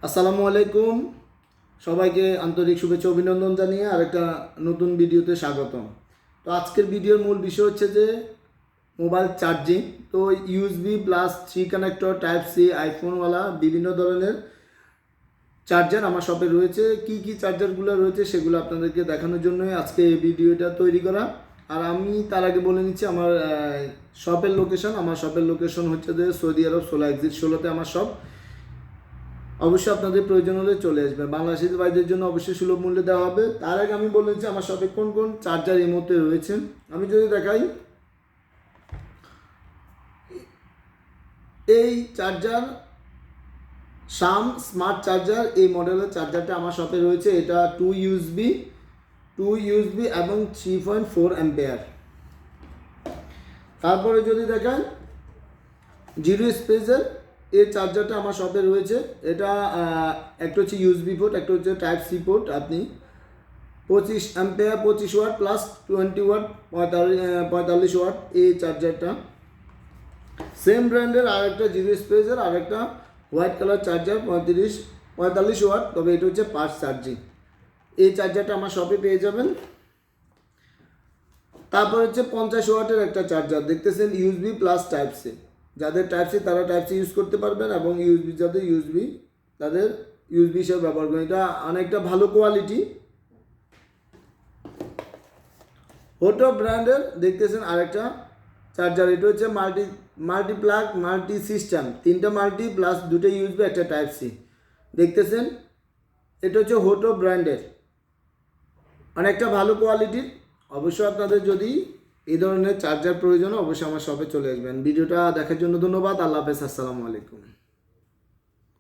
আসসালামু আলাইকুম, সবাইকে আন্তরিক শুভেচ্ছা অভিনন্দন জানিয়ে আরেকটা নতুন ভিডিওতে স্বাগতম। তো আজকের ভিডিওর মূল বিষয় হচ্ছে যে মোবাইল চার্জিং। তো USB plus 3 connector type C আইফোনওয়ালা বিভিন্ন ধরনের চার্জার আমার শপে রয়েছে। কি কি চার্জারগুলো রয়েছে সেগুলো আপনাদেরকে দেখানোর জন্যই আজকে এই ভিডিওটা তৈরি করা। আর আমি তার আগে বলে নিচ্ছি আমার শপের লোকেশন। আমার শপের লোকেশন হচ্ছে যে সৌদি আরব 16 এক্সিট 16তে আমার শপ। অবশ্যই আপনাদের প্রয়োজন হলে চলে আসবে। বাংলাদেশি ভাইদের জন্য অবশ্যই সুলভ মূল্যে দেওয়া হবে। তার আগে আমি বলে দিচ্ছি আমার শপে কোন কোন চার্জার এই মুহূর্তে রয়েছে। আমি যদি দেখাই, এই চার্জার শাম স্মার্ট চার্জার, এই মডেলের চার্জারটা আমার শপে রয়েছে। এটা 2 ইউএসবি এবং 3.4 অ্যাম্পিয়ার। তারপরে যদি দেখান জিরো স্পেসের এই চার্জারটা আমার শপে রয়েছে। এটা একটা হচ্ছে ইউএসবি পোর্ট, একটা হচ্ছে টাইপ সি পোর্ট। আপনি 25 ampere 25 watt plus 20 watt 45 watt এই চার্জারটা। সেম ব্র্যান্ডের আরেকটা জিরো স্পেসের আরেকটা হোয়াইট কালার চার্জার 45 ওয়াট, তবে এটা হচ্ছে ফাস্ট চার্জিং। এই চার্জারটা আমার শপে পেয়ে যাবেন। তারপর হচ্ছে 50 ওয়াটের একটা চার্জার দেখতেছেন, ইউএসবি প্লাস টাইপ সি। যাদের টাইপ সি তারা টাইপ সি ইউজ করতে পারবেন, এবং ইউএসবি যাদের ইউএসবি তাদের ইউএসবি হিসেবে ব্যবহার করেন। এটা অনেকটা ভালো কোয়ালিটি। হোটো ব্র্যান্ডের দেখতেছেন আরেকটা চার্জার। এটা হচ্ছে মাল্টি প্লাগ মাল্টি সিস্টেম, 3টা মাল্টি প্লাস 2টা ইউএসবি একটা টাইপ সি দেখতেছেন। এটা হচ্ছে হোটো ব্র্যান্ডের, অনেকটা ভালো কোয়ালিটির। অবশ্যই আপনাদের যদি এই ধরনের চার্জার প্রয়োজন অবশ্যই আমার শপে চলে আসবেন। ভিডিওটা দেখার জন্য ধন্যবাদ। আল্লাহ হাফেজ, আসসালামু আলাইকুম।